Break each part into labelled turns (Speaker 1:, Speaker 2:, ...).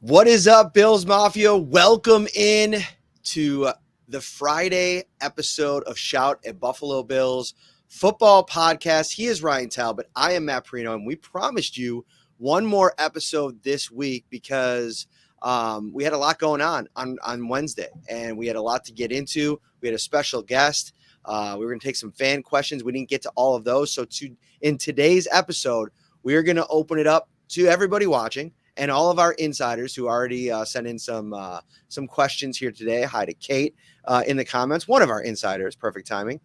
Speaker 1: What is up, Bills Mafia? Welcome in to the Friday episode of Shout at Buffalo Bills Football Podcast. He is Ryan Talbot. I am Matt Parrino, and we promised you one more episode this week because we had a lot going on Wednesday, and we had a lot to get into. We had a special guest. We were going to take some fan questions. We didn't get to all of those. So in today's episode, we are going to open it up to everybody watching and all of our insiders who already sent in some questions here today. Hi to Kate in the comments, one of our insiders, perfect timing.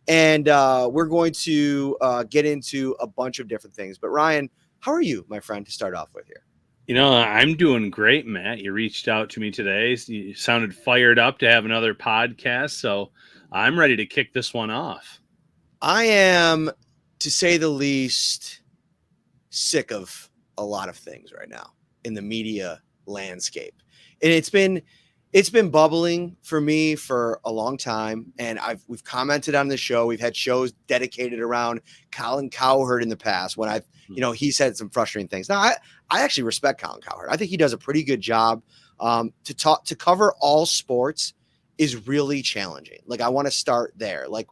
Speaker 1: And we're going to get into a bunch of different things. But Ryan, how are you, my friend, to start off with here?
Speaker 2: You know, I'm doing great, Matt. You reached out to me today. You sounded fired up to have another podcast, so I'm ready to kick this one off.
Speaker 1: I am, to say the least, sick of a lot of things right now in the media landscape. And it's been bubbling for me for a long time. And we've commented on the show. We've had shows dedicated around Colin Cowherd in the past when he said some frustrating things. Now I actually respect Colin Cowherd. I think he does a pretty good job. To cover all sports is really challenging. Like, I want to start there. Like,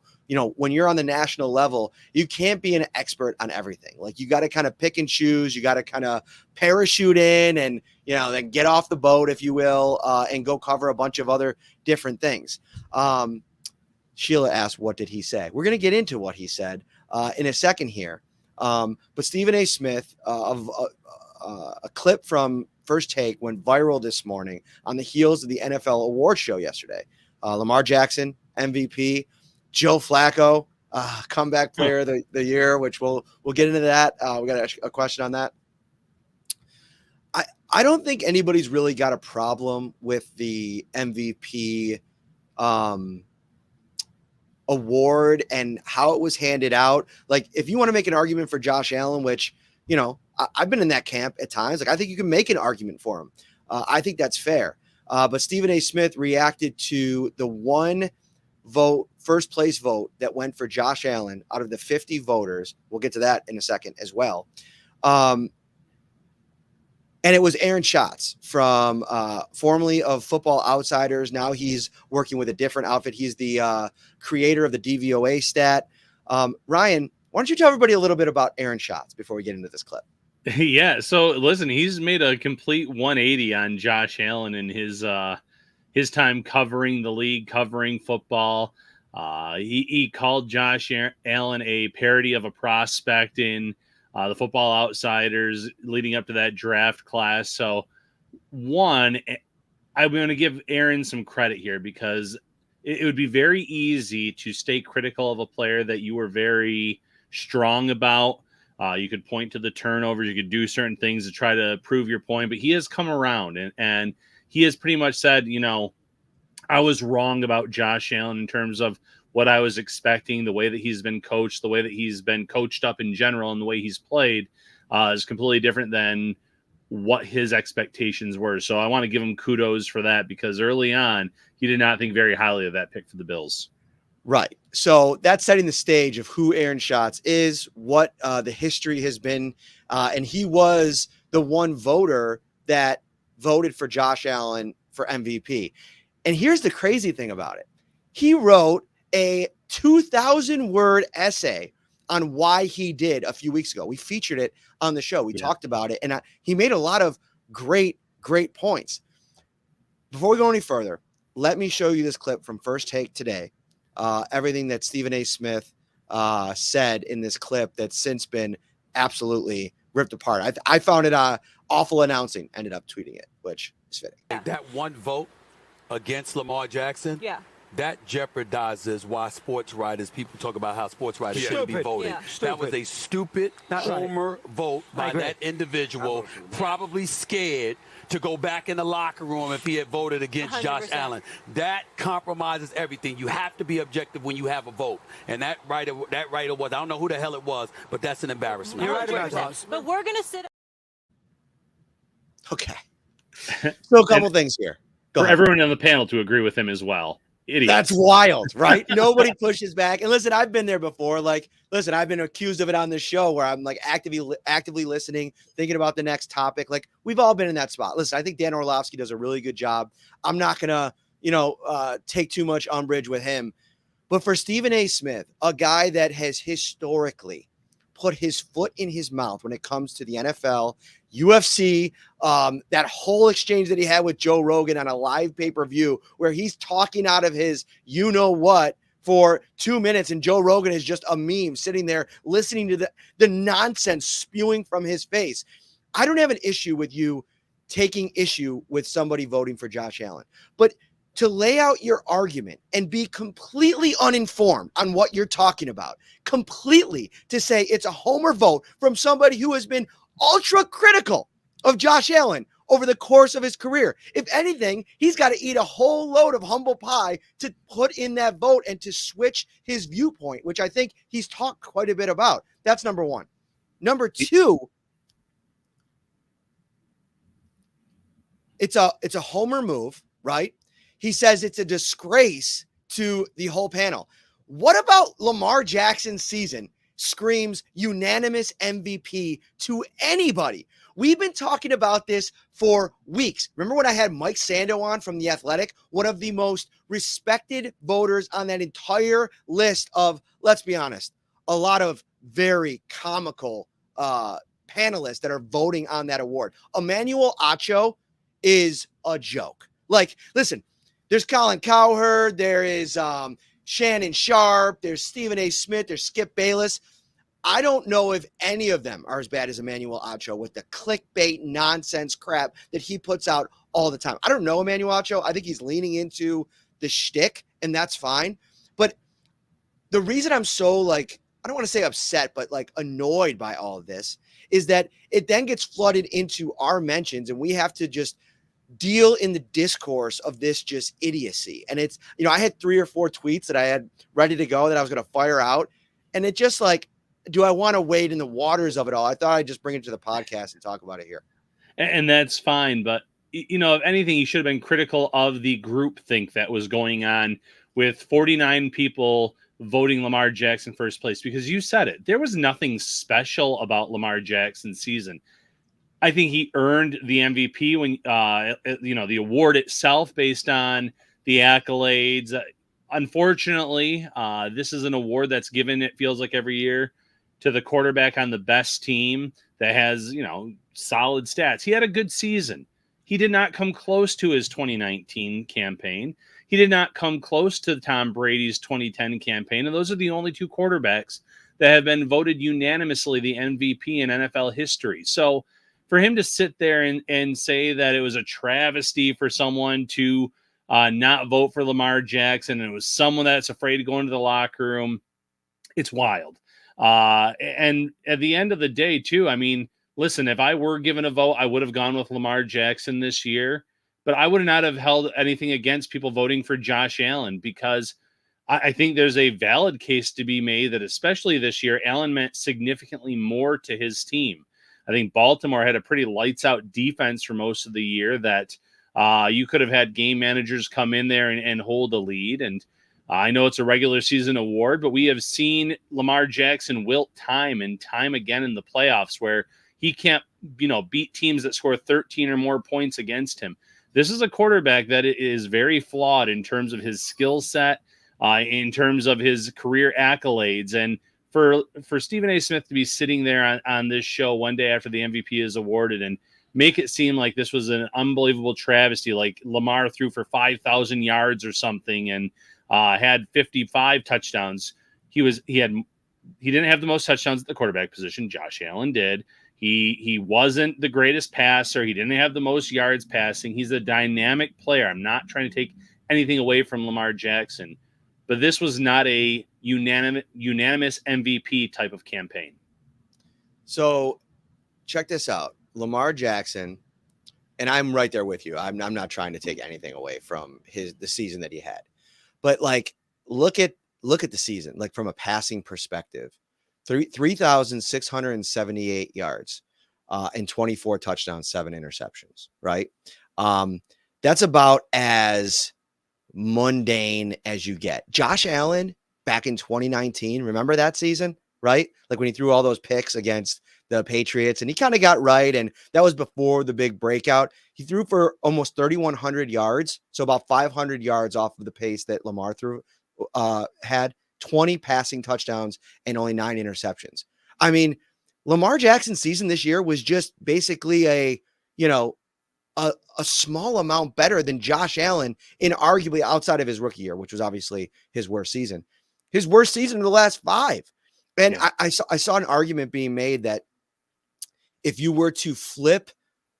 Speaker 1: when you're on the national level, you can't be an expert on everything. Like, you got to kind of pick and choose. You got to kind of parachute in and, then get off the boat, if you will, and go cover a bunch of other different things. Sheila asked, what did he say? We're going to get into what he said in a second here. But Stephen A. Smith of a clip from First Take went viral this morning on the heels of the NFL award show yesterday. Lamar Jackson, MVP. Joe Flacco, comeback player of the year, which we'll get into that. We got a question on that. I don't think anybody's really got a problem with the MVP award and how it was handed out. Like, if you want to make an argument for Josh Allen, which, I've been in that camp at times. Like, I think you can make an argument for him. I think that's fair. But Stephen A. Smith reacted to the one first place vote that went for Josh Allen out of the 50 voters. We'll get to that in a second as well. And it was Aaron Schatz from formerly of Football Outsiders. Now he's working with a different outfit. He's the creator of the DVOA stat. Ryan, why don't you tell everybody a little bit about Aaron Schatz before we get into this clip?
Speaker 2: Yeah, so listen, he's made a complete 180 on Josh Allen and his time covering the league, covering football. He called Josh Allen a parody of a prospect in the Football Outsiders leading up to that draft class. So, one, I'm going to give Aaron some credit here because it would be very easy to stay critical of a player that you were very strong about. You could point to the turnovers. You could do certain things to try to prove your point. But he has come around and he has pretty much said, I was wrong about Josh Allen in terms of what I was expecting, the way that he's been coached, the way that he's been coached up in general, and the way he's played is completely different than what his expectations were. So I want to give him kudos for that because early on, he did not think very highly of that pick for the Bills.
Speaker 1: Right. So that's setting the stage of who Aaron Schatz is, what the history has been. And he was the one voter that voted for Josh Allen for MVP. And here's the crazy thing about it. He wrote a 2,000-word essay on why he did a few weeks ago. We featured it on the show. We talked about it, and he made a lot of great points. Before we go any further, let me show you this clip from First Take today. Everything that Stephen A. Smith said in this clip that's since been absolutely ripped apart. I found it awful announcing, ended up tweeting it, which is fitting.
Speaker 3: That one vote against Lamar Jackson, that jeopardizes why sports writers, people talk about how sports writers shouldn't be voting. That was a stupid homer vote by that individual, probably scared to go back in the locker room if he had voted against 100%. Josh Allen. That compromises everything. You have to be objective when you have a vote. And that writer was, I don't know who the hell it was, but that's an embarrassment.
Speaker 4: You're right about that. But we're going to sit.
Speaker 1: Okay. So a couple things here.
Speaker 2: For everyone on the panel to agree with him as well. idiots.
Speaker 1: That's wild, right? Nobody pushes back. And listen, I've been there before. Like, listen, I've been accused of it on this show where I'm like actively listening, thinking about the next topic. Like, we've all been in that spot. Listen, I think Dan Orlovsky does a really good job. I'm not gonna, take too much umbrage with him. But for Stephen A. Smith, a guy that has historically put his foot in his mouth when it comes to the NFL, UFC, that whole exchange that he had with Joe Rogan on a live pay-per-view where he's talking out of his you-know-what for 2 minutes and Joe Rogan is just a meme sitting there listening to the nonsense spewing from his face. I don't have an issue with you taking issue with somebody voting for Josh Allen, but to lay out your argument and be completely uninformed on what you're talking about, completely to say it's a homer vote from somebody who has been ultra critical of Josh Allen over the course of his career. If anything, he's got to eat a whole load of humble pie to put in that vote and to switch his viewpoint, which I think he's talked quite a bit about. That's number one. Number two, it's a homer move, right? He says it's a disgrace to the whole panel. What about Lamar Jackson's season screams unanimous MVP to anybody? We've been talking about this for weeks. Remember when I had Mike Sando on from The Athletic, one of the most respected voters on that entire list of, let's be honest, a lot of very comical panelists that are voting on that award. Emmanuel Acho is a joke. Like, listen, there's Colin Cowherd, there is Shannon Sharp, there's Stephen A. Smith, there's Skip Bayless. I don't know if any of them are as bad as Emmanuel Acho with the clickbait nonsense crap that he puts out all the time. I don't know Emmanuel Acho. I think he's leaning into the shtick, and that's fine. But the reason I'm so, I don't want to say upset, but annoyed by all of this is that it then gets flooded into our mentions, and we have to just deal in the discourse of this just idiocy. And it's, I had 3 or 4 tweets that I had ready to go that I was going to fire out. And it just do I want to wade in the waters of it all? I thought I'd just bring it to the podcast and talk about it here.
Speaker 2: And that's fine. But, if anything, you should have been critical of the groupthink that was going on with 49 people voting Lamar Jackson first place, because you said it. There was nothing special about Lamar Jackson's season. I think he earned the MVP when, the award itself based on the accolades. Unfortunately, this is an award that's given, it feels like every year, to the quarterback on the best team that has, solid stats. He had a good season. He did not come close to his 2019 campaign. He did not come close to Tom Brady's 2010 campaign. And those are the only 2 quarterbacks that have been voted unanimously the MVP in NFL history. So for him to sit there and say that it was a travesty for someone to not vote for Lamar Jackson, and it was someone that's afraid to go into the locker room, it's wild. And at the end of the day, too, I mean, listen, if I were given a vote, I would have gone with Lamar Jackson this year, but I would not have held anything against people voting for Josh Allen, because I think there's a valid case to be made that especially this year, Allen meant significantly more to his team. I think Baltimore had a pretty lights out defense for most of the year that you could have had game managers come in there and hold a lead. And I know it's a regular season award, but we have seen Lamar Jackson wilt time and time again in the playoffs where he can't, beat teams that score 13 or more points against him. This is a quarterback that is very flawed in terms of his skill set, in terms of his career accolades. And for Stephen A. Smith to be sitting there on this show one day after the MVP is awarded and make it seem like this was an unbelievable travesty, like Lamar threw for 5,000 yards or something and had 55 touchdowns. He didn't have the most touchdowns at the quarterback position. Josh Allen did. He wasn't the greatest passer. He didn't have the most yards passing. He's a dynamic player. I'm not trying to take anything away from Lamar Jackson, but this was not a unanimous MVP type of campaign.
Speaker 1: So check this out. Lamar Jackson, and I'm right there with you. I'm not trying to take anything away from the season that he had. But look at the season, from a passing perspective. 3,678 yards and 24 touchdowns, 7 interceptions, right? That's about as mundane as you get. Josh Allen back in 2019, remember that season, right? Like when he threw all those picks against the Patriots, and he kind of got right, and that was before the big breakout. He threw for almost 3,100 yards, so about 500 yards off of the pace that Lamar had 20 passing touchdowns and only 9 interceptions. I mean, Lamar Jackson's season this year was just basically a small amount better than Josh Allen in arguably outside of his rookie year, which was obviously his worst season in the last 5. And yeah. I saw an argument being made that if you were to flip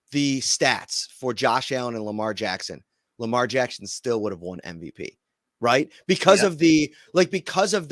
Speaker 1: the stats for Josh Allen and Lamar Jackson still would have won MVP, right? Because of the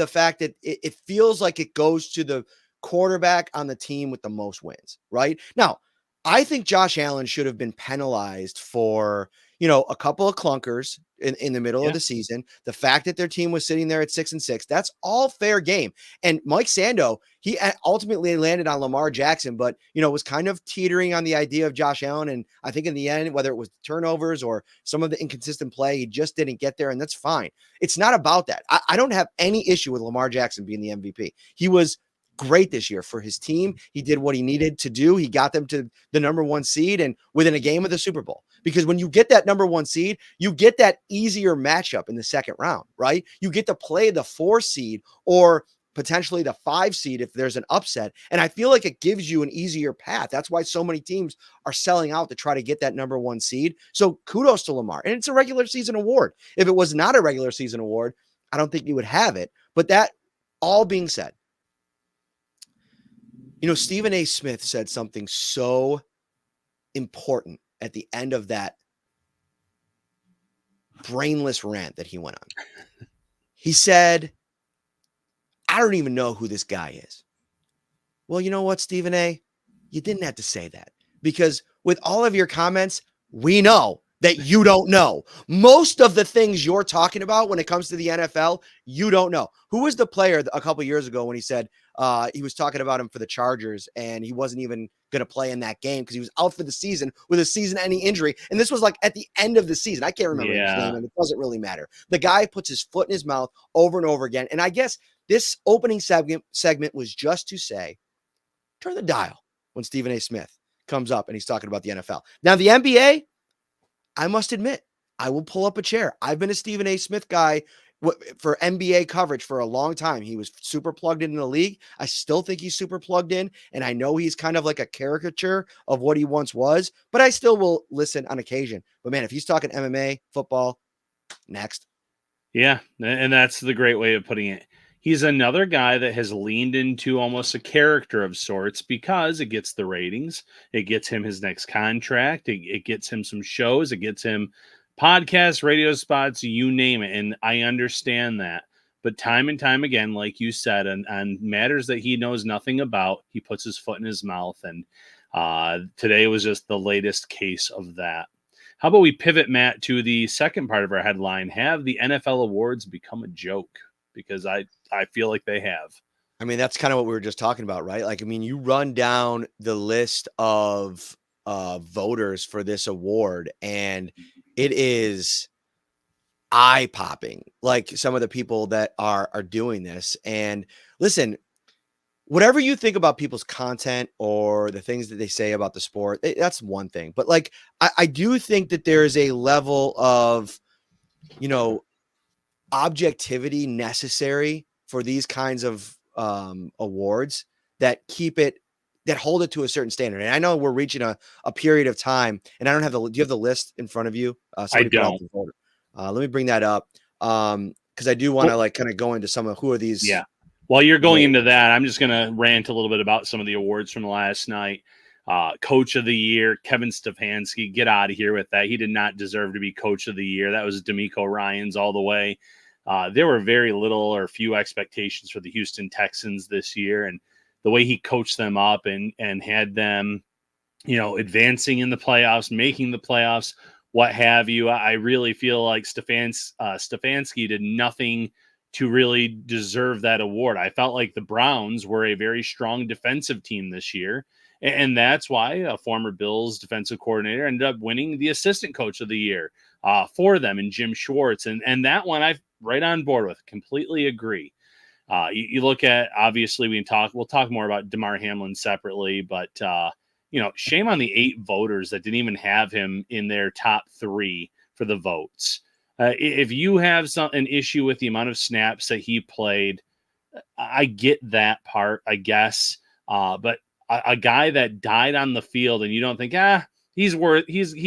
Speaker 1: fact that it feels like it goes to the quarterback on the team with the most wins, right? Now, I think Josh Allen should have been penalized for, a couple of clunkers in the middle of the season. The fact that their team was sitting there at 6-6, that's all fair game. And Mike Sando, he ultimately landed on Lamar Jackson, but, was kind of teetering on the idea of Josh Allen. And I think in the end, whether it was turnovers or some of the inconsistent play, he just didn't get there. And that's fine. It's not about that. I don't have any issue with Lamar Jackson being the MVP. He was great this year for his team. He did what he needed to do. He got them to the number 1 seed and within a game of the Super Bowl. Because when you get that number 1 seed, you get that easier matchup in the second round, right? You get to play the 4 seed or potentially the 5 seed if there's an upset. And I feel like it gives you an easier path. That's why so many teams are selling out to try to get that number 1 seed. So kudos to Lamar. And it's a regular season award. If it was not a regular season award, I don't think you would have it. But that all being said, Stephen A. Smith said something so important at the end of that brainless rant that he went on. He said, I don't even know who this guy is. Well, you know what, Stephen A.? You didn't have to say that because with all of your comments, we know that you don't know. Most of the things you're talking about when it comes to the NFL, you don't know. Who was the player a couple of years ago when he said he was talking about him for the Chargers and he wasn't even going to play in that game because he was out for the season with a season-ending injury. And this was like at the end of the season. I can't remember his name, and it doesn't really matter. The guy puts his foot in his mouth over and over again. And I guess this opening segment was just to say, turn the dial when Stephen A. Smith comes up and he's talking about the NFL. Now, the NBA, I must admit, I will pull up a chair. I've been a Stephen A. Smith guy for NBA coverage for a long time. He was super plugged in the league. I still think he's super plugged in, and I know he's kind of like a caricature of what he once was, but I still will listen on occasion. But man, if he's talking MMA, football, next.
Speaker 2: Yeah, and that's the great way of putting it. He's another guy that has leaned into almost a character of sorts because it gets the ratings. It gets him his next contract. It gets him some shows. It gets him podcasts, radio spots, you name it. And I understand that. But time and time again, like you said, on matters that he knows nothing about, he puts his foot in his mouth. And today was just the latest case of that. How about we pivot, Matt, to the second part of our headline? Have the NFL awards become a joke? Because I feel like they have.
Speaker 1: I mean, that's kind of what we were just talking about, right? Like, I mean, you run down the list of voters for this award, and it is eye-popping. Like some of the people that are doing this. And listen, whatever you think about people's content or the things that they say about the sport, that's one thing. But like, I do think that there is a level of, objectivity necessary for these kinds of awards that hold it to a certain standard. And I know we're reaching a period of time, and I don't have do you have the list in front of you?
Speaker 2: I don't.
Speaker 1: Let me bring that up. Because I do want to kind of go into some of who are these.
Speaker 2: Yeah. While you're going into that, I'm just going to rant a little bit about some of the awards from last night. Coach of the Year, Kevin Stefanski, get out of here with that. He did not deserve to be Coach of the Year. That was D'Amico Ryans all the way. There were very little or few expectations for the Houston Texans this year, and the way he coached them up and had them, advancing in the playoffs, making the playoffs, what have you. I really feel like Stefanski did nothing to really deserve that award. I felt like the Browns were a very strong defensive team this year, And that's why a former Bills defensive coordinator ended up winning the assistant coach of the year for them, and Jim Schwartz. And that one I'm right on board with. Completely agree. You look at, obviously, we'll talk more about Damar Hamlin separately, but shame on the 8 voters that didn't even have him in their top 3 for the votes. If you have an issue with the amount of snaps that he played, I get that part, I guess. But a guy that died on the field and you don't think, he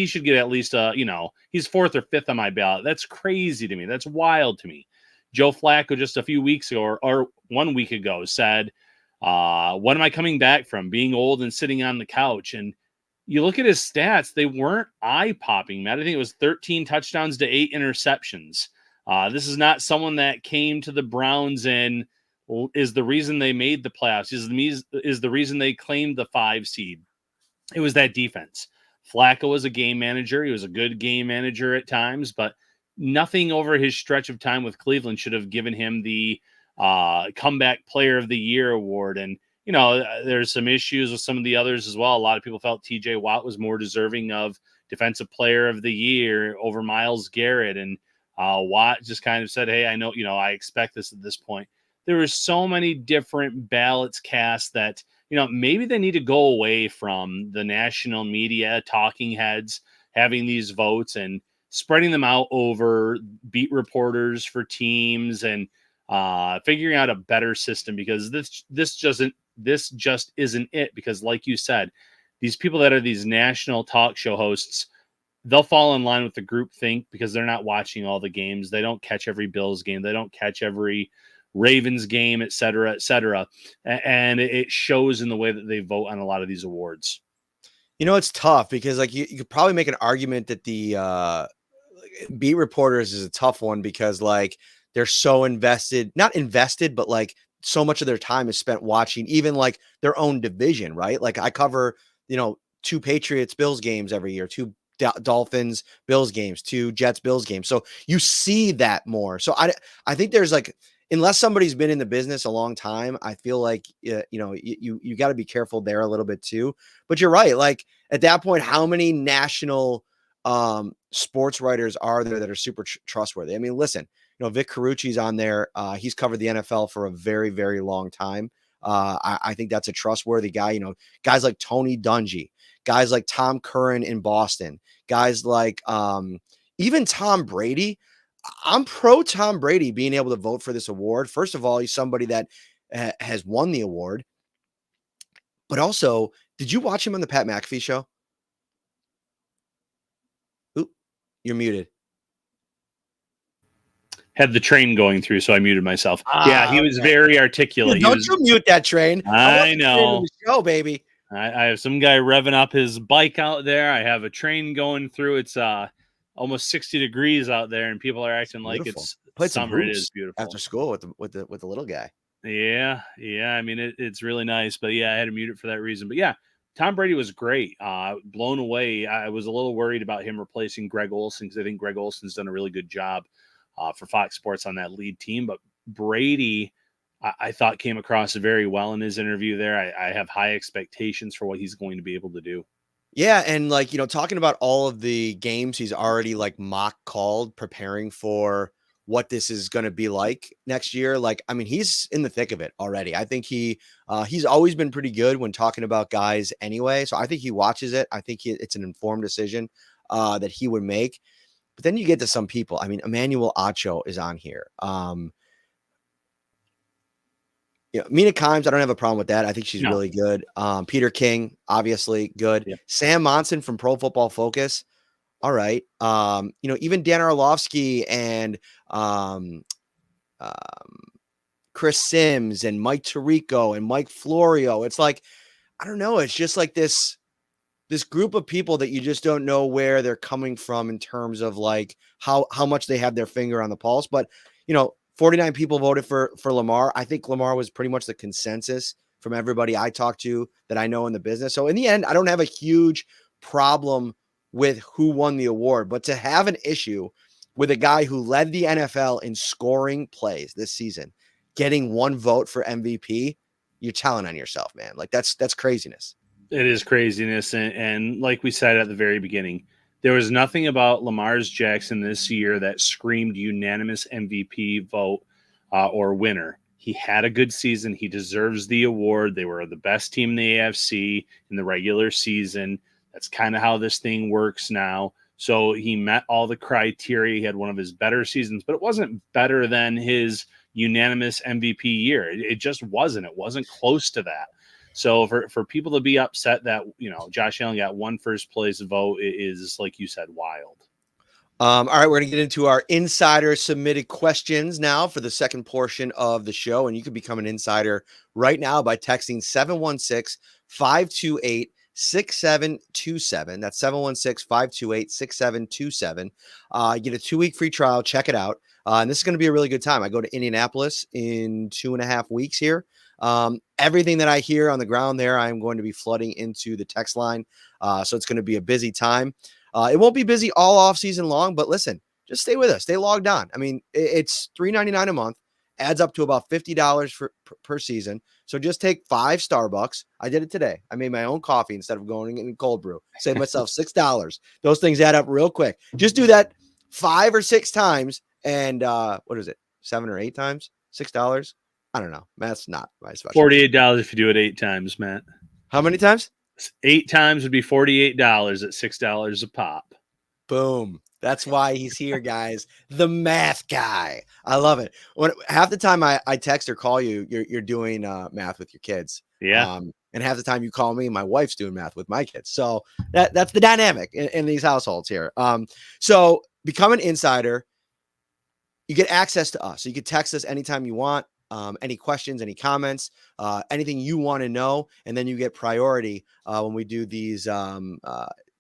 Speaker 2: should get at least he's 4th or 5th on my ballot. That's crazy to me. That's wild to me. Joe Flacco just a few weeks ago or 1 week ago said, what am I coming back from? Being old and sitting on the couch. And you look at his stats, they weren't eye-popping, Matt. I think it was 13 touchdowns to 8 interceptions. This is not someone that came to the Browns and is the reason they made the playoffs, is the reason they claimed the 5 seed. It was that defense. Flacco was a game manager. He was a good game manager at times, but nothing over his stretch of time with Cleveland should have given him the comeback player of the year award. And, there's some issues with some of the others as well. A lot of people felt TJ Watt was more deserving of defensive player of the year over Myles Garrett. And Watt just kind of said, hey, I know, I expect this at this point. There were so many different ballots cast that, maybe they need to go away from the national media talking heads having these votes and spreading them out over beat reporters for teams and figuring out a better system, because this just isn't it. Because like you said, these people that are these national talk show hosts, they'll fall in line with the group think because they're not watching all the games. They don't catch every Bills game. They don't catch every Ravens game, et cetera, et cetera. And it shows in the way that they vote on a lot of these awards.
Speaker 1: It's tough because you could probably make an argument that the beat reporters is a tough one because they're so not invested, but so much of their time is spent watching even their own division, right? I cover, 2 Patriots Bills games every year, 2 Dolphins Bills games, 2 Jets Bills games. So you see that more. So I think there's unless somebody's been in the business a long time, I feel you got to be careful there a little bit too. But you're right. At that point, how many national sports writers are there that are super trustworthy? I mean, listen, Vic Carucci's on there. He's covered the NFL for a very, very long time. I think that's a trustworthy guy. Guys like Tony Dungy, guys like Tom Curran in Boston, guys like even Tom Brady. I'm pro Tom Brady being able to vote for this award. First of all, he's somebody that has won the award. But also, did you watch him on the Pat McAfee show? Oop, you're muted.
Speaker 2: Had the train going through, so I muted myself. Yeah, he was very articulate.
Speaker 1: Don't you mute that train.
Speaker 2: I know.
Speaker 1: The show, baby.
Speaker 2: I have some guy revving up his bike out there. I have a train going through. It's almost 60 degrees out there, and people are acting like it's summer. It is beautiful.
Speaker 1: After school with the little guy.
Speaker 2: Yeah. I mean, it's really nice, but yeah, I had to mute it for that reason. But yeah, Tom Brady was great. Blown away. I was a little worried about him replacing Greg Olsen because I think Greg Olsen's done a really good job for Fox Sports on that lead team. But Brady, I thought came across very well in his interview there. I have high expectations for what he's going to be able to do.
Speaker 1: Yeah, and talking about all of the games he's already mock called, preparing for what this is going to be like next year. I mean, he's in the thick of it already. I think he's always been pretty good when talking about guys anyway. So I think he watches it. I think it's an informed decision that he would make. But then you get to some people. I mean, Emmanuel Acho is on here. Mina Kimes, I don't have a problem with that. I think she's really good. Peter King, obviously good. Yeah. Sam Monson from Pro Football Focus. All right. Even Dan Orlovsky and Chris Sims and Mike Tirico and Mike Florio. It's I don't know. It's just this group of people that you just don't know where they're coming from in terms of how much they have their finger on the pulse. But, 49 people voted for Lamar. I think Lamar was pretty much the consensus from everybody I talked to that I know in the business. So in the end, I don't have a huge problem with who won the award, but to have an issue with a guy who led the NFL in scoring plays this season, getting 1 vote for MVP, you're telling on yourself, man. That's craziness.
Speaker 2: It is craziness. And like we said at the very beginning, there was nothing about Lamar Jackson this year that screamed unanimous MVP vote or winner. He had a good season. He deserves the award. They were the best team in the AFC in the regular season. That's kind of how this thing works now. So he met all the criteria. He had one of his better seasons, but it wasn't better than his unanimous MVP year. It just wasn't. It wasn't close to that. So for people to be upset that, Josh Allen got one first place vote is, like you said, wild.
Speaker 1: All right, we're going to get into our insider submitted questions now for the second portion of the show. And you can become an insider right now by texting 716-528-6727. That's 716-528-6727. You get a 2-week free trial. Check it out. And this is going to be a really good time. I go to Indianapolis in 2.5 weeks here. Everything that I hear on the ground there, I'm going to be flooding into the text line. So it's going to be a busy time. It won't be busy all off season long, but listen, just stay with us. Stay logged on. I mean, it's $3.99 a month, adds up to about $50 per season. So just take 5 Starbucks. I did it today. I made my own coffee instead of going in cold brew. Save myself $6. Those things add up real quick. Just do that 5 or 6 times. And what is it? 7 or 8 times? $6? I don't know. Math's not my specialty.
Speaker 2: $48 if you do it 8 times, Matt.
Speaker 1: How many times?
Speaker 2: 8 times would be $48 at $6 a pop.
Speaker 1: Boom. That's why he's here, guys. The math guy. I love it. When half the time I text or call you, you're doing math with your kids.
Speaker 2: Yeah.
Speaker 1: And half the time you call me, my wife's doing math with my kids. So that's the dynamic in these households here. So become an insider. You get access to us. So you can text us anytime you want. Any questions, any comments, anything you want to know, and then you get priority when we do these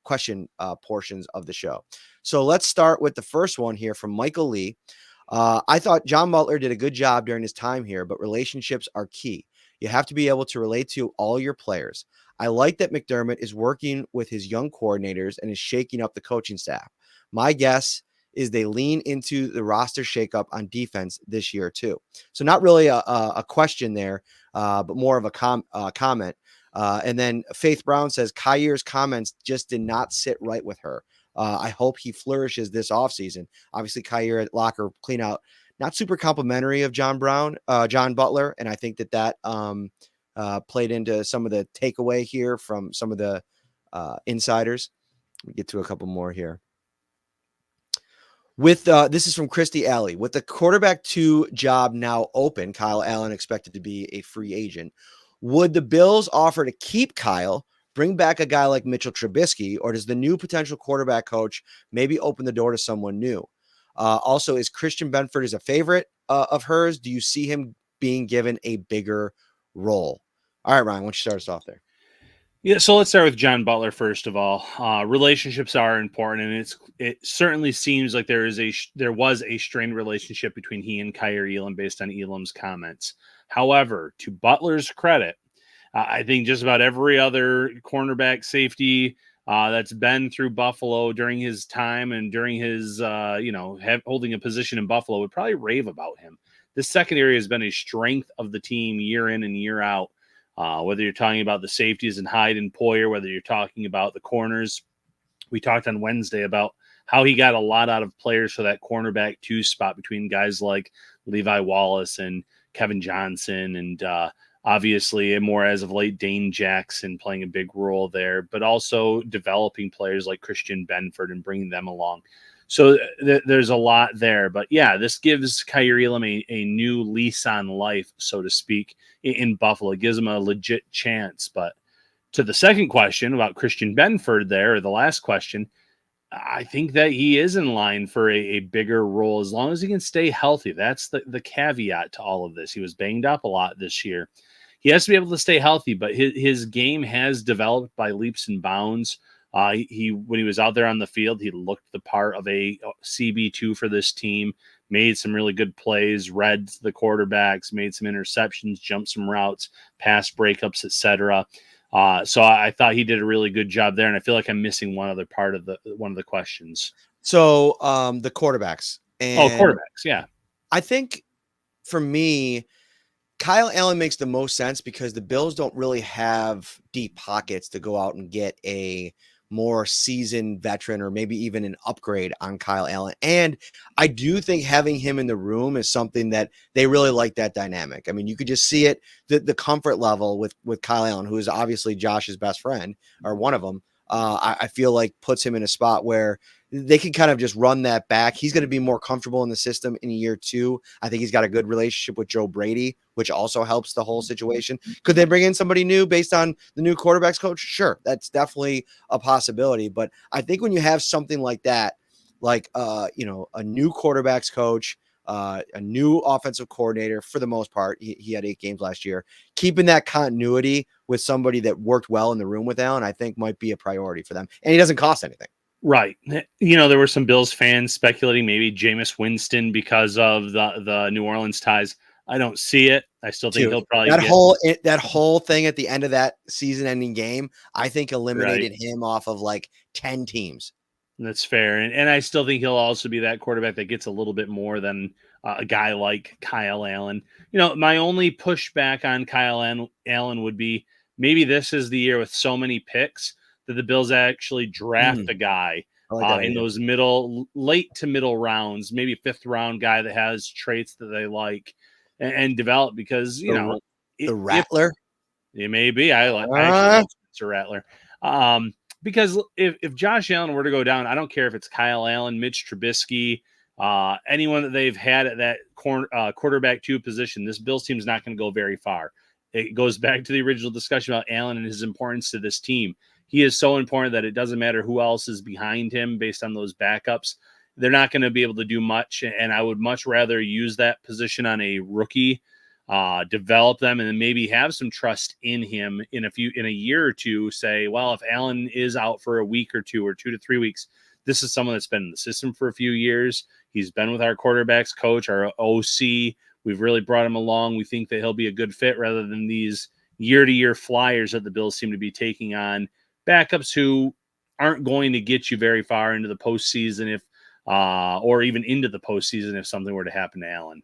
Speaker 1: question portions of the show. So let's start with the first one here from Michael Lee. I thought John Butler did a good job during his time here, but relationships are key. You have to be able to relate to all your players. I like that McDermott is working with his young coordinators and is shaking up the coaching staff. My guess is they lean into the roster shakeup on defense this year too. So not really a question there, but more of a comment. And then Faith Brown says, Kyrie's comments just did not sit right with her. I hope he flourishes this offseason. Obviously, Kyrie at locker clean out, not super complimentary of John Butler. And I think that played into some of the takeaway here from some of the insiders. We get to a couple more here. With this is from Christy Alley. With the quarterback 2 job now open, Kyle Allen expected to be a free agent. Would the Bills offer to keep Kyle, bring back a guy like Mitchell Trubisky, or does the new potential quarterback coach maybe open the door to someone new? Also, is Christian Benford is a favorite of hers? Do you see him being given a bigger role? All right, Ryan, why don't you start us off there?
Speaker 2: Yeah, so let's start with John Butler first of all. Relationships are important, and it certainly seems like there was a strained relationship between he and Kyrie Elam based on Elam's comments. However, to Butler's credit, I think just about every other cornerback safety that's been through Buffalo during his time and during his holding a position in Buffalo would probably rave about him. This secondary has been a strength of the team year in and year out. Whether you're talking about the safeties and Hyde and Poyer, whether you're talking about the corners. We talked on Wednesday about how he got a lot out of players for that cornerback 2 spot between guys like Levi Wallace and Kevin Johnson and obviously more as of late Dane Jackson playing a big role there, but also developing players like Christian Benford and bringing them along. So there's a lot there. But yeah, this gives Kyrie Elam a new lease on life, so to speak, in Buffalo. It gives him a legit chance. But to the second question about Christian Benford there, or the last question, I think that he is in line for a bigger role as long as he can stay healthy. That's the caveat to all of this. He was banged up a lot this year. He has to be able to stay healthy, but his game has developed by leaps and bounds. When he was out there on the field, he looked the part of a CB2 for this team, made some really good plays, read the quarterbacks, made some interceptions, jumped some routes, pass breakups, etc. So I thought he did a really good job there, and I feel like I'm missing one other part of one of the questions.
Speaker 1: So the quarterbacks.
Speaker 2: Quarterbacks, yeah.
Speaker 1: I think for me, Kyle Allen makes the most sense because the Bills don't really have deep pockets to go out and get a more seasoned veteran or maybe even an upgrade on Kyle Allen. And I do think having him in the room is something that they really like, that dynamic. I mean, you could just see it, the comfort level with Kyle Allen, who is obviously Josh's best friend or one of them. I feel like puts him in a spot where they can kind of just run that back. He's going to be more comfortable in the system in year 2. I think he's got a good relationship with Joe Brady, which also helps the whole situation. Could they bring in somebody new based on the new quarterbacks coach? Sure. That's definitely a possibility. But I think when you have something like that, like, a new quarterbacks coach, a new offensive coordinator, for the most part, he had 8 games last year, keeping that continuity with somebody that worked well in the room with Allen, I think might be a priority for them. And he doesn't cost anything.
Speaker 2: Right. There were some Bills fans speculating maybe Jameis Winston because of the New Orleans ties. I don't see it. I still think he'll probably
Speaker 1: that whole thing at the end of that season-ending game, I think eliminated him off of like 10 teams.
Speaker 2: That's fair. And I still think he'll also be that quarterback that gets a little bit more than a guy like Kyle Allen. My only pushback on Kyle Allen would be maybe this is the year with so many picks that the Bills actually draft a guy in those late to middle rounds, maybe 5th round guy that has traits that they like and develop, because,
Speaker 1: the Rattler.
Speaker 2: It may be. I actually love Spencer Rattler. Because if Josh Allen were to go down, I don't care if it's Kyle Allen, Mitch Trubisky, anyone that they've had at that quarterback 2 position, this Bills team is not going to go very far. It goes back to the original discussion about Allen and his importance to this team. He is so important that it doesn't matter who else is behind him based on those backups. They're not going to be able to do much, and I would much rather use that position on a rookie, develop them, and then maybe have some trust in him in a year or two. Say, well, if Allen is out for a week or 2 or 2 to 3 weeks, this is someone that's been in the system for a few years. He's been with our quarterbacks coach, our OC. We've really brought him along. We think that he'll be a good fit rather than these year-to-year flyers that the Bills seem to be taking on backups who aren't going to get you very far into the postseason or even into the postseason if something were to happen to Allen.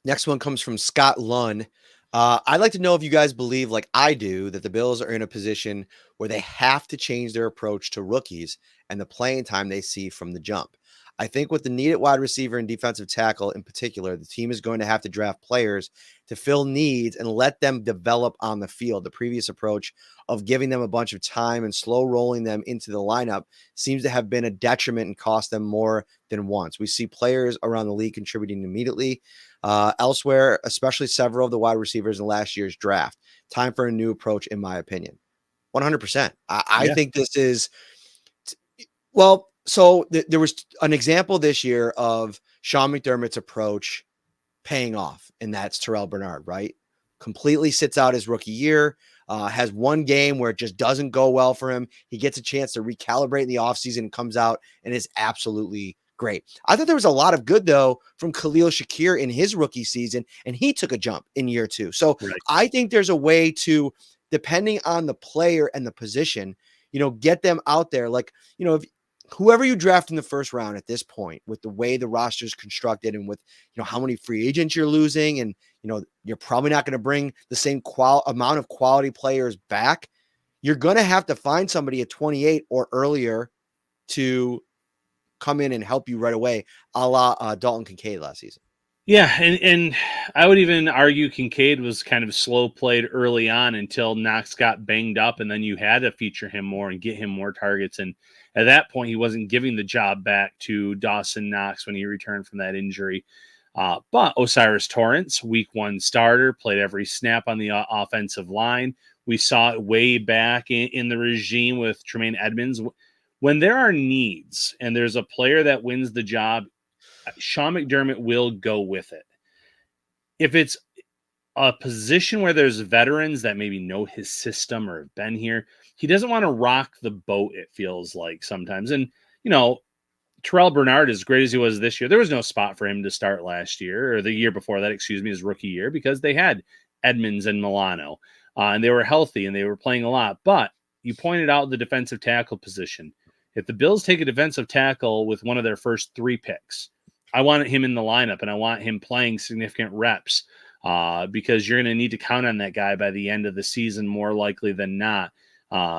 Speaker 1: Next one comes from Scott Lunn. I'd like to know if you guys believe, like I do, that the Bills are in a position where they have to change their approach to rookies and the playing time they see from the jump. I think with the needed wide receiver and defensive tackle in particular, the team is going to have to draft players to fill needs and let them develop on the field. The previous approach of giving them a bunch of time and slow rolling them into the lineup seems to have been a detriment and cost them more than once. We see players around the league contributing immediately. Elsewhere, especially several of the wide receivers in last year's draft. Time for a new approach, in my opinion. 100%. I think this is, well, so there was an example this year of Sean McDermott's approach paying off, and that's Terrell Bernard, right? Completely sits out his rookie year, has one game where it just doesn't go well for him. He gets a chance to recalibrate in the offseason, comes out and is absolutely great. I thought there was a lot of good, though, from Khalil Shakir in his rookie season, and he took a jump in year 2. So I think there's a way to, depending on the player and the position, get them out there. Like, if whoever you draft in the first round at this point, with the way the roster is constructed and with, how many free agents you're losing, and, you're probably not going to bring the same amount of quality players back, you're going to have to find somebody at 28 or earlier to come in and help you right away, a la Dalton Kincaid last season.
Speaker 2: Yeah, and I would even argue Kincaid was kind of slow played early on until Knox got banged up, and then you had to feature him more and get him more targets. And at that point, he wasn't giving the job back to Dawson Knox when he returned from that injury. But Osiris Torrance, week 1 starter, played every snap on the offensive line. We saw it way back in the regime with Tremaine Edmonds. When there are needs and there's a player that wins the job, Sean McDermott will go with it. If it's a position where there's veterans that maybe know his system or have been here, he doesn't want to rock the boat, it feels like sometimes. And, Terrell Bernard, as great as he was this year, there was no spot for him to start last year, or the year before that, his rookie year, because they had Edmonds and Milano, and they were healthy and they were playing a lot. But you pointed out the defensive tackle position. If the Bills take a defensive tackle with one of their first 3 picks, I want him in the lineup and I want him playing significant reps. because you're going to need to count on that guy by the end of the season, more likely than not.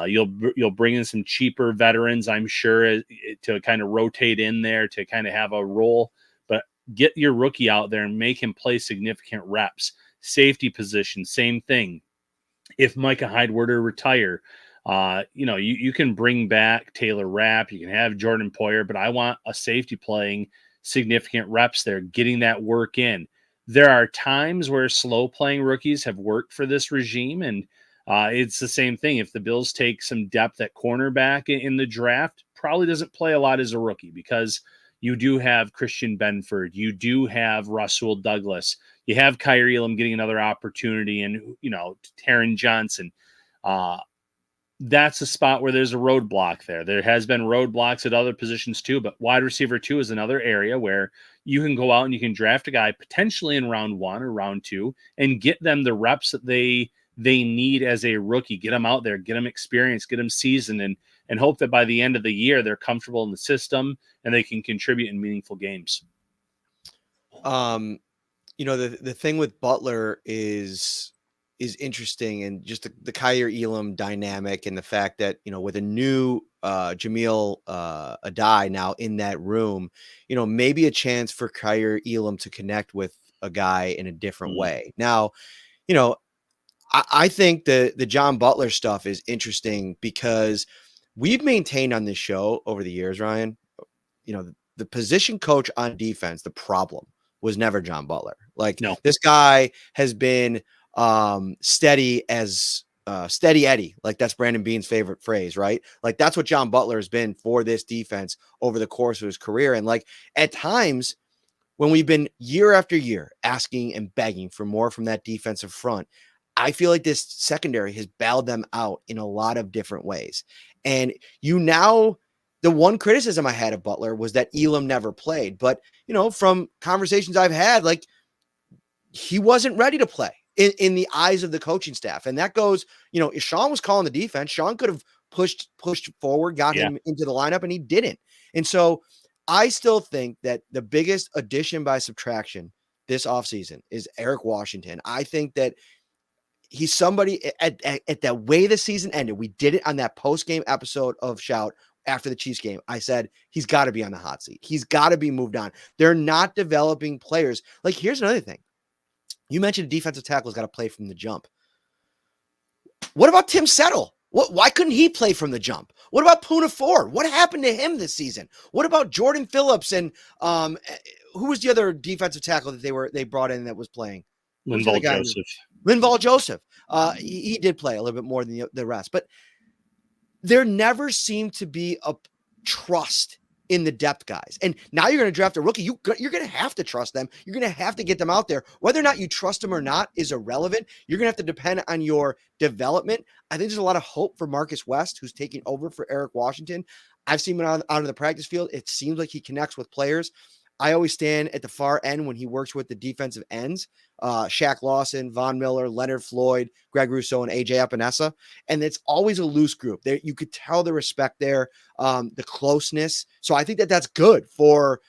Speaker 2: You'll bring in some cheaper veterans, I'm sure, to kind of rotate in there to kind of have a role, but get your rookie out there and make him play significant reps. Safety position, same thing. If Micah Hyde were to retire, you can bring back Taylor Rapp, you can have Jordan Poyer, but I want a safety playing significant reps there, getting that work in. There are times where slow playing rookies have worked for this regime, and it's the same thing. If the Bills take some depth at cornerback in the draft, probably doesn't play a lot as a rookie because you do have Christian Benford, you do have Russell Douglas, you have Kyrie Elam getting another opportunity, and Taron Johnson. That's a spot where there's a roadblock there. There has been roadblocks at other positions too, but wide receiver 2 is another area where you can go out and you can draft a guy potentially in round 1 or round 2 and get them the reps that they need as a rookie. Get them out there, get them experience, get them seasoned, and hope that by the end of the year they're comfortable in the system and they can contribute in meaningful games.
Speaker 1: The thing with Butler is interesting, and just the Kyrie Elam dynamic, and the fact that, with a new Jamil Adai now in that room, maybe a chance for Kyrie Elam to connect with a guy in a different way. Now, I think the John Butler stuff is interesting because we've maintained on this show over the years, Ryan, the position coach on defense, the problem was never John Butler. This guy has been steady Eddie. That's Brandon Bean's favorite phrase, right? That's what John Butler has been for this defense over the course of his career. And at times when we've been year after year asking and begging for more from that defensive front, I feel like this secondary has bailed them out in a lot of different ways. And the one criticism I had of Butler was that Elam never played, but from conversations I've had, he wasn't ready to play in the eyes of the coaching staff. And that goes, if Sean was calling the defense, Sean could have pushed forward, got him into the lineup, and he didn't. And so I still think that the biggest addition by subtraction this offseason is Eric Washington. I think that he's somebody at the way the season ended. We did it on that post-game episode of Shout after the Chiefs game. I said, he's got to be on the hot seat. He's got to be moved on. They're not developing players. Here's another thing. You mentioned a defensive tackle's got to play from the jump. What about Tim Settle? Why couldn't he play from the jump? What about Poona Ford? What happened to him this season? What about Jordan Phillips and who was the other defensive tackle that they brought in that was playing?
Speaker 2: Linval Joseph.
Speaker 1: Linval Joseph. He did play a little bit more than the rest, but there never seemed to be a trust in the depth guys. And now you're going to draft a rookie. You're going to have to trust them. You're going to have to get them out there. Whether or not you trust them or not is irrelevant. You're going to have to depend on your development. I think there's a lot of hope for Marcus West, who's taking over for Eric Washington. I've seen him out of the practice field. It seems like he connects with players. I always stand at the far end when he works with the defensive ends, Shaq Lawson, Von Miller, Leonard Floyd, Greg Rousseau, and AJ Epinesa. And it's always a loose group. There, you could tell the respect there, the closeness. So I think that that's good for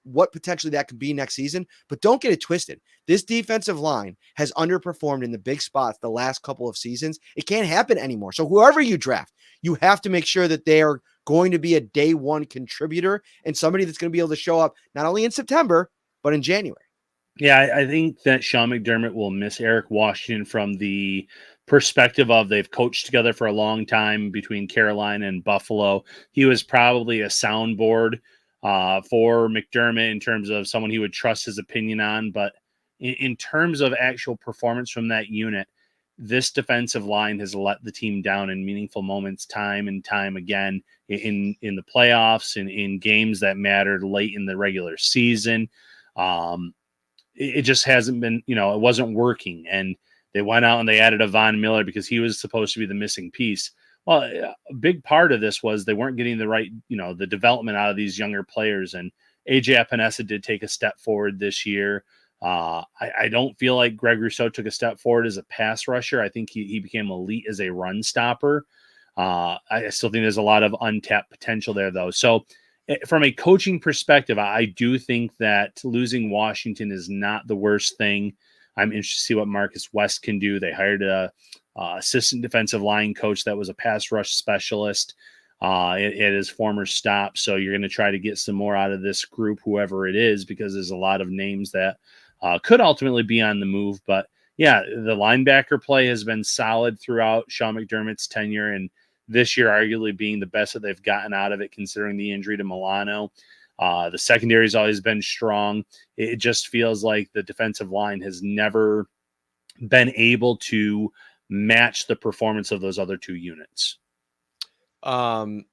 Speaker 1: what potentially that could be next season. But don't get it twisted. This defensive line has underperformed in the big spots the last couple of seasons. It can't happen anymore. So whoever you draft, you have to make sure that they are going to be a day one contributor and somebody that's going to be able to show up not only in September, but in January.
Speaker 2: Yeah, I think that Sean McDermott will miss Eric Washington from the perspective of they've coached together for a long time between Carolina and Buffalo. He was probably a soundboard for McDermott in terms of someone he would trust his opinion on. But in terms of actual performance from that unit, this defensive line has let the team down in meaningful moments time and time again in the playoffs and in games that mattered late in the regular season. It just hasn't been, it wasn't working. And they went out and they added a Von Miller because he was supposed to be the missing piece. Well, a big part of this was they weren't getting the right, the development out of these younger players. And AJ Epinesa did take a step forward this year. I don't feel like Greg Rousseau took a step forward as a pass rusher. I think he became elite as a run stopper. I still think there's a lot of untapped potential there, though. So from a coaching perspective, I do think that losing Washington is not the worst thing. I'm interested to see what Marcus West can do. They hired a assistant defensive line coach that was a pass rush specialist at his former stop. So you're going to try to get some more out of this group, whoever it is, because there's a lot of names that could ultimately be on the move. But yeah, the linebacker play has been solid throughout Sean McDermott's tenure, and this year arguably being the best that they've gotten out of it, considering the injury to Milano. The secondary has always been strong. It just feels like the defensive line has never been able to match the performance of those other two units.
Speaker 1: I'm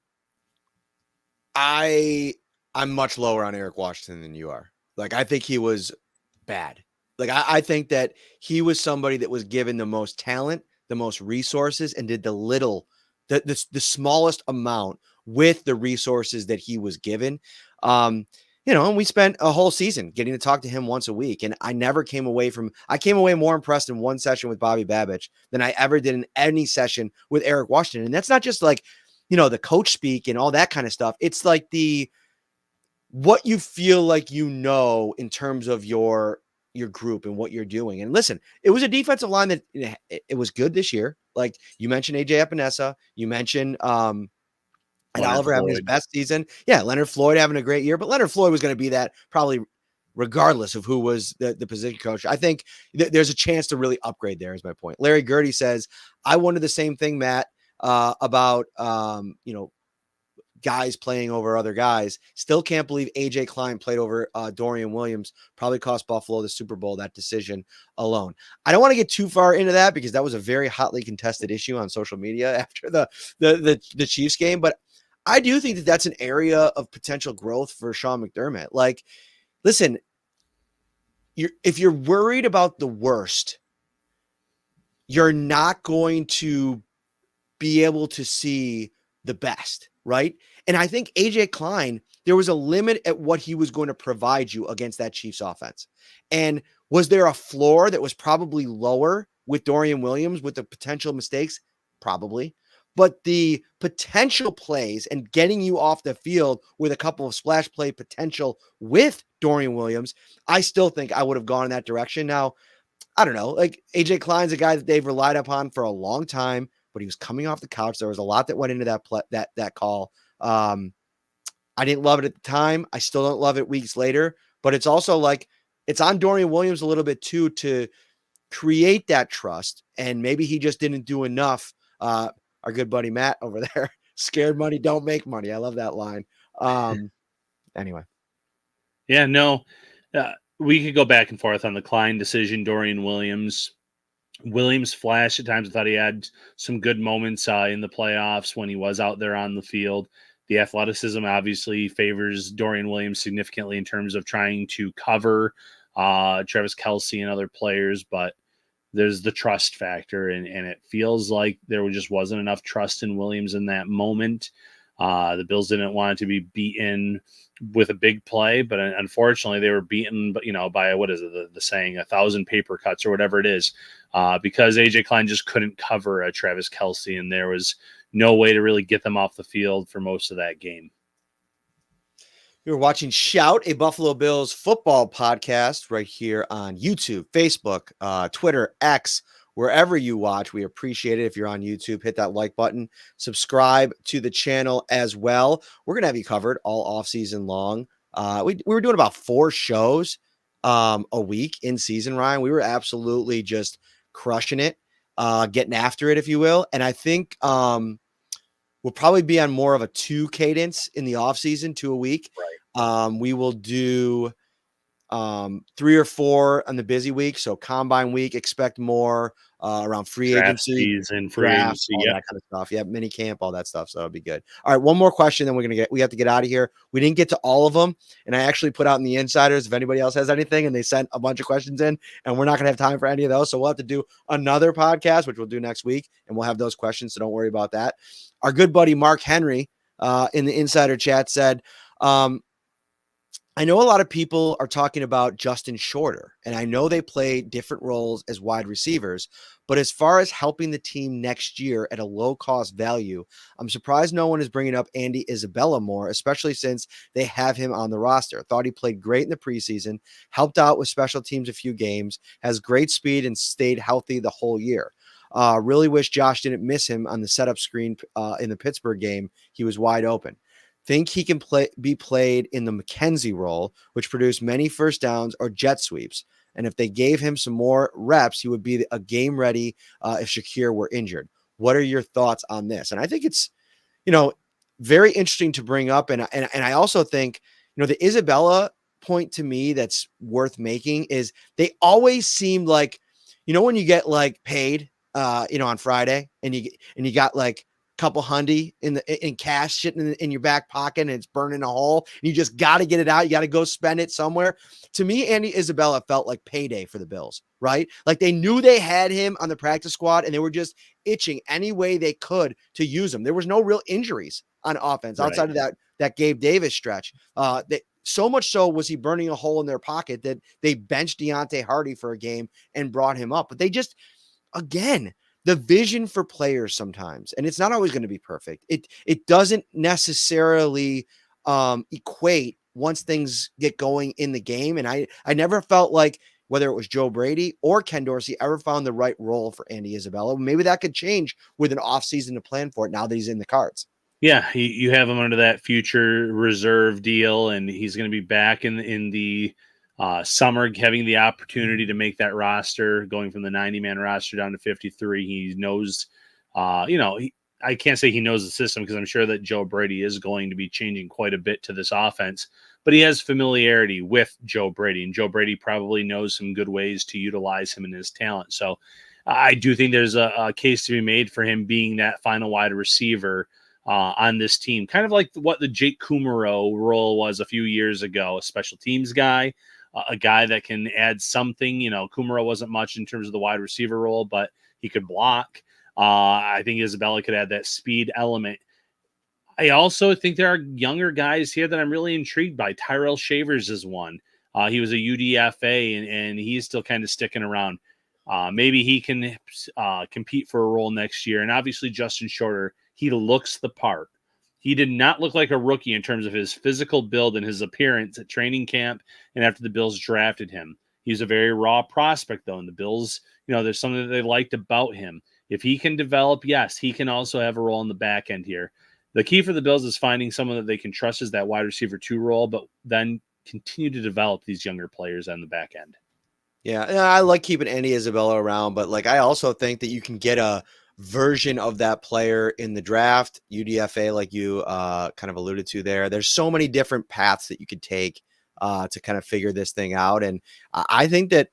Speaker 1: much lower on Eric Washington than you are. Like, I think he was bad. Like, I think that he was somebody that was given the most talent, the most resources, and did the smallest amount with the resources that he was given. And we spent a whole season getting to talk to him once a week. And I came away more impressed in one session with Bobby Babich than I ever did in any session with Eric Washington. And that's not just like, the coach speak and all that kind of stuff. It's like what you feel like, in terms of your group and what you're doing. And listen, it was a defensive line that it was good this year. Like you mentioned, AJ Epinesa, you mentioned, and Oliver having his best season. Yeah, Leonard Floyd having a great year, but Leonard Floyd was going to be that probably regardless of who was the position coach. I think there's a chance to really upgrade there is my point. Larry Gertie says, I wondered the same thing, Matt, about, guys playing over other guys. Still can't believe AJ Klein played over Dorian Williams. Probably cost Buffalo the Super Bowl, that decision alone. I don't want to get too far into that because that was a very hotly contested issue on social media after the Chiefs game. But I do think that that's an area of potential growth for Sean McDermott. Like, listen, if you're worried about the worst, you're not going to be able to see the best, right? And I think AJ Klein, there was a limit at what he was going to provide you against that Chiefs offense. And was there a floor that was probably lower with Dorian Williams with the potential mistakes? Probably. But the potential plays and getting you off the field with a couple of splash play potential with Dorian Williams, I still think I would have gone in that direction. Now, I don't know, like AJ Klein's a guy that they've relied upon for a long time, but he was coming off the couch. There was a lot that went into that call. I didn't love it at the time. I still don't love it weeks later, but it's also like it's on Dorian Williams a little bit too to create that trust. And maybe he just didn't do enough. Our good buddy Matt over there, scared money don't make money. I love that line. Anyway.
Speaker 2: Yeah, no, we could go back and forth on the Klein decision, Dorian Williams flashed at times. I thought he had some good moments in the playoffs when he was out there on the field. The athleticism obviously favors Dorian Williams significantly in terms of trying to cover Travis Kelce and other players, but there's the trust factor, and it feels like there just wasn't enough trust in Williams in that moment. The Bills didn't want it to be beaten with a big play, but unfortunately they were beaten, by what is it, the saying, 1,000 paper cuts or whatever it is, because AJ Klein just couldn't cover Travis Kelce, and there was no way to really get them off the field for most of that game.
Speaker 1: You're watching Shout, a Buffalo Bills football podcast right here on YouTube, Facebook, Twitter, X, wherever you watch. We appreciate it. If you're on YouTube, hit that like button, subscribe to the channel as well. We're going to have you covered all off season long. We were doing about 4 shows a week in season, Ryan. We were absolutely just crushing it, getting after it, if you will. And I think we'll probably be on more of a 2 cadence in the off season, 2 a week. Right. We will do 3 or 4 on the busy week. So combine week, expect more around free agency
Speaker 2: and free agency,
Speaker 1: all that kind of stuff. Yeah, mini camp, all that stuff. So it'll be good. All right, one more question, then we have to get out of here. We didn't get to all of them, and I actually put out in the insiders if anybody else has anything, and they sent a bunch of questions in, and we're not going to have time for any of those. So we'll have to do another podcast, which we'll do next week, and we'll have those questions. So don't worry about that. Our good buddy Mark Henry in the insider chat said, I know a lot of people are talking about Justin Shorter, and I know they play different roles as wide receivers, but as far as helping the team next year at a low cost value, I'm surprised no one is bringing up Andy Isabella more, especially since they have him on the roster. Thought he played great in the preseason, helped out with special teams a few games, has great speed, and stayed healthy the whole year. Really wish Josh didn't miss him on the setup screen in the Pittsburgh game. He was wide open. Think he can be played in the McKenzie role, which produced many first downs or jet sweeps. And if they gave him some more reps, he would be a game ready if Shakir were injured. What are your thoughts on this? And I think it's, very interesting to bring up. And I also think, the Isabella point to me that's worth making is they always seemed like, when you get like paid, on Friday and you got like couple hundy in cash sitting in your back pocket and it's burning a hole and you just got to get it out. You got to go spend it somewhere. To me, Andy Isabella felt like payday for the Bills, right? Like they knew they had him on the practice squad and they were just itching any way they could to use him. There was no real injuries on offense outside of that Gabe Davis stretch. So much so was he burning a hole in their pocket that they benched Deontay Hardy for a game and brought him up. But they just, again, the vision for players sometimes, and it's not always going to be perfect. It doesn't necessarily equate once things get going in the game. And I never felt like whether it was Joe Brady or Ken Dorsey ever found the right role for Andy Isabella. Maybe that could change with an offseason to plan for it now that he's in the cards.
Speaker 2: Yeah, you have him under that future reserve deal, and he's going to be back in the summer, having the opportunity to make that roster, going from the 90-man roster down to 53. He knows, I can't say he knows the system because I'm sure that Joe Brady is going to be changing quite a bit to this offense, but he has familiarity with Joe Brady, and Joe Brady probably knows some good ways to utilize him and his talent. So I do think there's a case to be made for him being that final wide receiver on this team, kind of like what the Jake Kumaro role was a few years ago, a special teams guy, a guy that can add something. Kumaro wasn't much in terms of the wide receiver role, but he could block. I think Isabella could add that speed element. I also think there are younger guys here that I'm really intrigued by. Tyrell Shavers is one. He was a UDFA, and he's still kind of sticking around. Maybe he can compete for a role next year. And obviously Justin Shorter, he looks the part. He did not look like a rookie in terms of his physical build and his appearance at training camp and after the Bills drafted him. He's a very raw prospect, though, and the Bills, there's something that they liked about him. If he can develop, yes, he can also have a role in the back end here. The key for the Bills is finding someone that they can trust as that wide receiver 2 role, but then continue to develop these younger players on the back end.
Speaker 1: Yeah, I like keeping Andy Isabella around, but I also think that you can get a version of that player in the draft, UDFA, like you kind of alluded to there. There's so many different paths that you could take to kind of figure this thing out. And I think that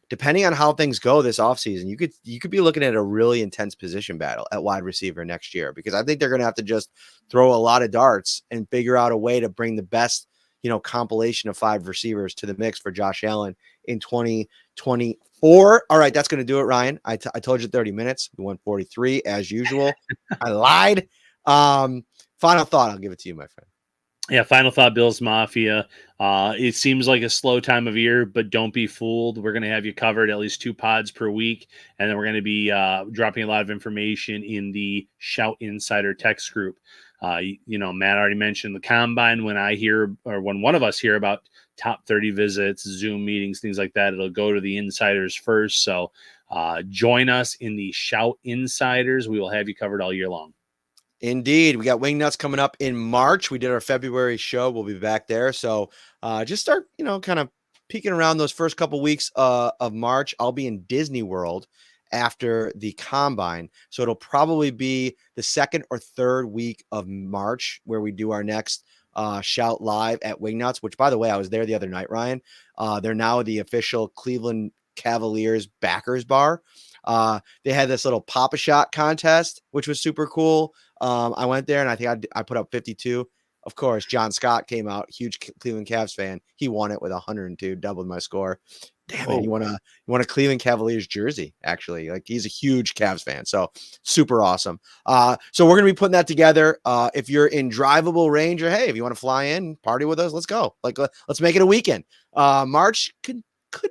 Speaker 1: depending on how things go this offseason, you could be looking at a really intense position battle at wide receiver next year, because I think they're going to have to just throw a lot of darts and figure out a way to bring the best, compilation of 5 receivers to the mix for Josh Allen in 2024. All right, that's going to do it, Ryan. I told you 30 minutes. We went 43 as usual. I lied. Final thought. I'll give it to you, my friend.
Speaker 2: Yeah, final thought, Bills Mafia. It seems like a slow time of year, but don't be fooled. We're going to have you covered at least 2 pods per week, and then we're going to be dropping a lot of information in the Shout Insider text group. Matt already mentioned the Combine. When I hear, or when one of us hear about top 30 visits, Zoom meetings, things like that, it'll go to the insiders first. So join us in the Shout Insiders. We will have you covered all year long.
Speaker 1: Indeed. We got Wingnuts coming up in March. We did our February show. We'll be back there. So just start, kind of peeking around those first couple weeks of March. I'll be in Disney World after the Combine. So it'll probably be the second or third week of March where we do our next Shout Live at Wingnuts, which, by the way, I was there the other night, Ryan. They're now the official Cleveland Cavaliers backers bar. They had this little Pop-A-Shot contest, which was super cool. I went there and I think I put up 52. Of course, John Scott came out, huge Cleveland Cavs fan. He won it with 102, doubled my score. Damn it, you want a Cleveland Cavaliers jersey, actually. Like, he's a huge Cavs fan, so super awesome. So we're gonna be putting that together. If you're in drivable range, or hey, if you want to fly in, party with us, let's go. Like, let's make it a weekend. March could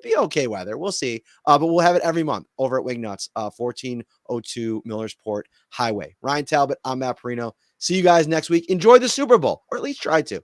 Speaker 1: be okay weather. We'll see. But we'll have it every month over at Wingnuts, 1402 Millersport Highway. Ryan Talbot, I'm Matt Parrino. See you guys next week. Enjoy the Super Bowl, or at least try to.